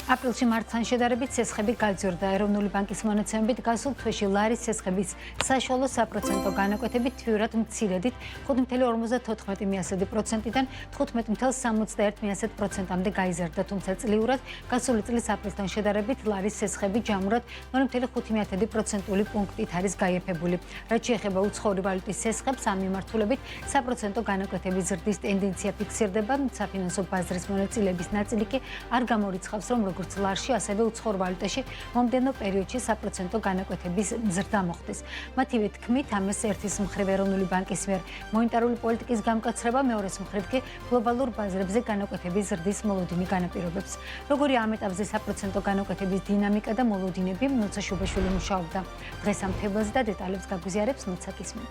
აპრილში მარტთან შედარებით ცესხები გაძვირდა. ეროვნული ბანკის მონაცემებით გასულ თვეში ლარის ცესხების საშუალო საპროცენტო განაკვეთებით თვიურად მცირედით 5.54%-დან 15.71%-მდე გაიზარდა, თუმცა წლიურად გასული წლის აპრილთან შედარებით ლარის ცესხები ჯამურად 0.5%-ული პუნქტით არის გაიაფებული. რაც შეეხება უცხოური ვალუტის ცესხებს, ამ მიმართულებით საპროცენტო განაკვეთების ზრდის ტენდენცია ფიქსირდება. საფინანსო ბაზრის მონაწილეების ნაწილი კი არ გამორიცხავს, რომ როგორც ლარში, ასევე უცხოურ ვალუტაში მომდევნო პერიოდში საპროცენტო განაკვეთების ზრდა მოხდეს. მათივე თქმით, ამას ერთის მხრივ ეროვნული ბანკის მიერ მონეტარული პოლიტიკის გამკაცრება, მეორეს მხრივ კი გლობალურ ბაზრებზე განაკვეთების ზრდის მოლოდინი განაპირობებს. როგორი ამ ეტაპზე საპროცენტო განაკვეთების დინამიკა და მოლოდინები, ნუცა შუბაშვილი მუშაობდა დღეს ამ თემაზე და დეტალებს გაგვიზიარებს ნუცა კისმი.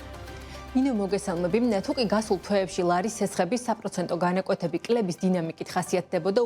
მინო მოგესალმები. თუ კი გასულ თვეებში ლარის ცესხების საპროცენტო განაკვეთები კლების დინამიკით ხასიათდებოდა,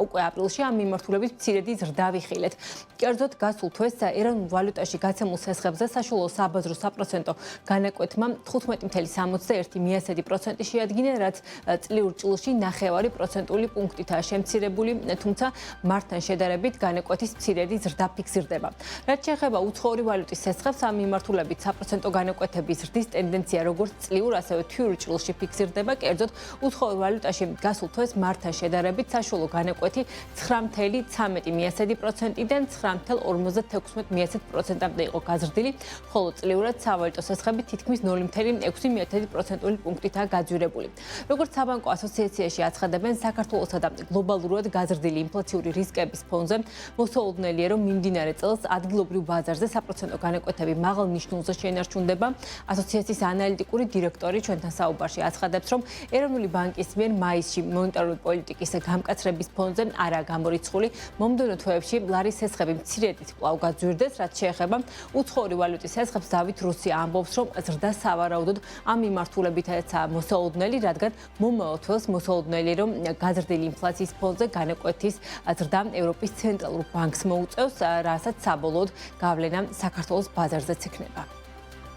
უკვე აპრილში ამ მიმართულებით მცირედი ზრდა ვიხილეთ. კერძოდ გასულ თვეს ეროვნულ ვალუტაში გაცემულ ცესხებზე საშუალო საბაზრო საპროცენტო განაკვეთმა 15.61% შეადგინა, რაც წლიურ ჭულში 0.5%-ული პუნქტითაა შემცირებული, თუმცა მარტთან შედარებით განაკვეთის მცირედი ზრდა ფიქსირდება. რაც შეეხება უცხოური ვალუტის ცესხებს, ამ მიმართულებით საპროცენტო განაკვეთების ზრდის ტენდენცია როგორც წლიურ, ასევე თვიურ ჭულში ფიქსირდება. კერძოდ, უცხოურ ვალუტაში გასულ თვეს მარტთან შედარებით საშუალო განაკვეთი 9.13%-დან 9.56%-მდე იყო გაზრდილი, ხოლო წლიურად სავალუტო ცესხები თითქმის 0.6%-ული პუნქტითაა გაძვირებული. როგორც საბანკო ასოციაციაში აცხადებენ, საქართველოსა და გლობალურად გაზრდილი ინფლაციური რისკების ფონზე მოსაუბრელია, რომ მიმდინარე წელს ადგილობრივ ბაზარზე საპროცენტო განაკვეთები მაღალ ნიშნულზე შენარჩუნდება. ასოციაციის ანალიტიკური დირექტორი ჩვენთან საუბარში აცხადებს, რომ ეროვნული ბანკის მიერ მაისში მონეტარული პოლიტიკის გამკაცრების ფონზე არაა გამორიცხული. მომდევნო თვეებში ლარის ცესხები მცირედით კვლავ გაძვირდეს, რაც შეეხება უცხოური ვალუტის ცესხებს. დავით რუსი ამბობს, რომ ზრდა სავარაუდოდ ამ მიმართულებითაა მოსაუბრელი, რადგან მომავალ თველს მოსაუბრელი, რომ გაზრდილი ინფლაციის ფონზე განაკვეთის ზრდა ევროპის ცენტრალურ ბანკს მოუწევს, რასაც საბოლოოდ გავლენა საქართველოს ბაზარზეც იქნება.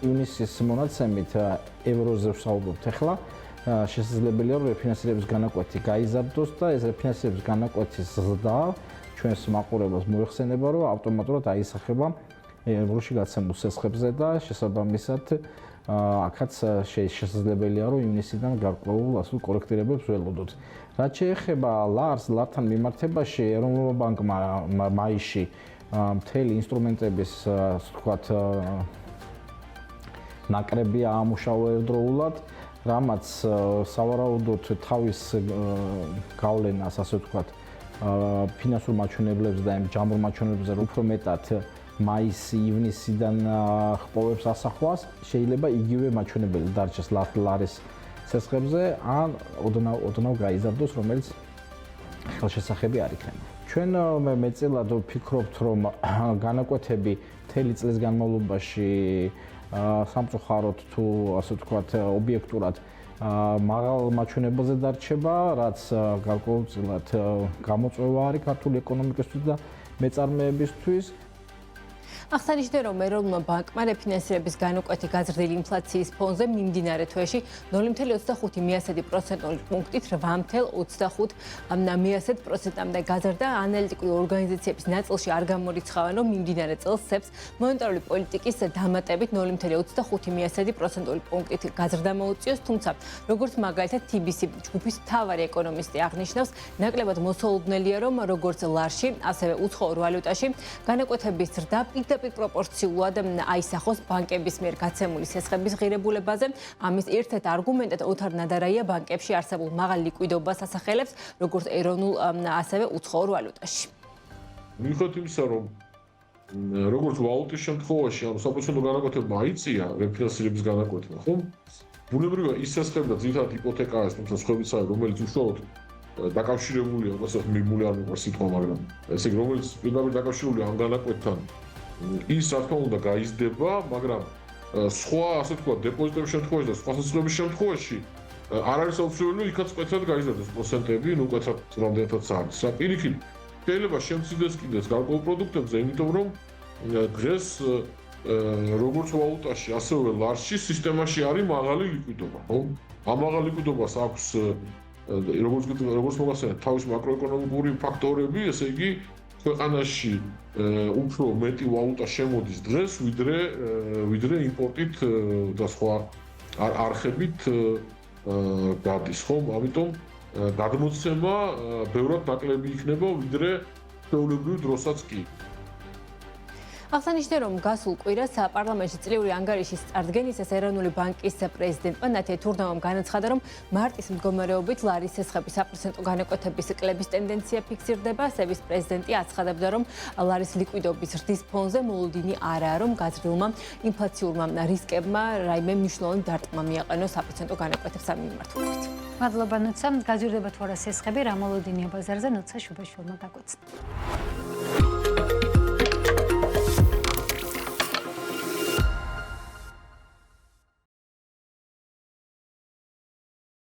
ივნისის მონაცემით ევროზე ვსაუბრობთ ახლა, შესაძლებელია რომ რეფინანსირების განაკვეთი გაიზარდოს და ეს რეფინანსირების განაკვეთის ზრდა ჩვენს მაყურებელს მოეხსენება, რომ ავტომატურად აისახება ევროში გაცემულ ცესხებზე და შესაბამისად აქაც შესაძლებელია რომ ივნისიდან გარკვეულ ასულ კორექტირებებს ველოდოთ. რაც შეეხება ლართან მიმართებაში, ეროვნულ ბანკმა მაისში მთელი ინსტრუმენტების, ასე ვთქვათ, ნაკრები აამუშავა ერთდროულად, რამაც სავარაუდოდ თავის გავლენას, ასე ვთქვათ, ფინანსურ მაჩვენებლებზე და ჯამურ მაჩვენებლებზე უფრო მეტად მაის-ივნისიდან ხპოვებს ასახვას, შეიძლება იგივე მაჩვენებელი დარჩეს ლარის ცესხებზე, ან ოდნავ გაიზარდოს, რომელიც ხელშესახები არ იქნება. ჩვენ მეწილად ვფიქრობთ, რომ განაკვეთები მთელი წლის განმავლობაში სამწუხაროდ თუ ასე ვთქვათ ობიექტურად მაღალ მაჩვენებელზე დარჩება, რაც გარკვეულწილად გამოწვევა არის ქართული ეკონომიკისთვის და მეწარმეებისთვის. აღსანიშნავია, რომ ეროვნულმა ბანკმა რეფინანსირების განაკვეთი გაზრდილი ინფლაციის ფონზე მიმდინარე თვეში 0.25%-ული პუნქტით 8.25%-მდე გაზარდა. ანალიტიკური ორგანიზაციების ნაწილში არ გამორიცხავენ, რომ მიმდინარე წელს CEPS მონეტარული პოლიტიკის დამატებით 0.25%-ული პუნქტით გაზრდა მოუწიოს, თუმცა როგორც მაგალითად TBC ჯგუფის მთავარი ეკონომისტი აღნიშნავს, ნაკლებად მოსაუბრელია, რომ როგორც ლარში, ასევე უცხოურ ვალუტაში განაკვეთების ზრდა პროპორციულად აისახოს ბანკების მიერ გაცემული ცესხების ღირებულებაზე. ამის ერთ-ერთ არგუმენტად ოთარ ნადარაია ბანკებში არსებულ მაღალ ლიკვიდობას ასახელებს, როგორც ეროვნულ, ასევე უცხოურ ვალუტაში. მიუხედავად იმისა, რომ როგორც ვალუტის შემთხვევაში, ანუ საპროცენტო განაკვეთებმა აიწია რეფინანსირების განაკვეთმა, ხო? ბუნებრივია ის ცესხები და ძირითადად იპოთეკა არის, თუმცა სხვებიცაა, რომელიც უშუალოდ დაკავშირებულია, უბრალოდ მიმული არ მიყვარს სიტყვა, მაგრამ ესე იგი, რომელიც პირდაპირ დაკავშირებულია ამ განაკვეთთან, ის რა თქმა უნდა გაიზრდება, მაგრამ სხვა ასე ვთქვათ დეპოზიტების შემთხვევაში და სხვა საცხოვრების შემთხვევაში არ არის აუცილებელი იქაც მკვეთრად გაიზარდეს პროცენტები, ნუ მკვეთრად რამდენადაც არის. რა პირიქით შეიძლება შემცირდეს კიდეც გარკვეულ პროდუქტებზე, იმიტომ რომ დღეს როგორც ვალუტაში, ასევე ლარში სისტემაში არის მაღალი ლიკვიდობა, ხო? ამ მაღალ ლიკვიდობას აქვს როგორც მოგახსენეთ, თავის მაკროეკონომიკური ფაქტორები, ესე იგი ქვეყანაში უფრო მეტი ვალუტა შემოდის დღეს, ვიდრე იმპორტით და სხვა არხებით გადის, ხო? ამიტომ გადმოცემა ბევრად ნაკლები იქნება, ვიდრე ჩვეულებრივ დროსაც კი. აღსანიშნავია, რომ გასულ კვირას პარლამენტში წლიური ანგარიშის წარდგენისას ეროვნული ბანკის პრეზიდენტმა ნათია თურნავამ განაცხადა, რომ მარტის მდგომარეობით ლარის სესხების საპროცენტო განაკვეთების კლების ტენდენცია ფიქსირდება. სების პრეზიდენტი აცხადებდა, რომ ლარის ლიკვიდობის ზრდის ფონზე მოლოდინი არაა, რომ გაზრდილმა ინფლაციურმა რისკებმა რაიმე მნიშვნელოვანი დარტყმა მიაყენოს საპროცენტო განაკვეთებს ამ მიმართულებით. მადლობა ნოცა. გაზრდება თუ არა სესხები, რა მოლოდინია ბაზარზე, ნოცა შუბაშვილმა დაგვეცნა.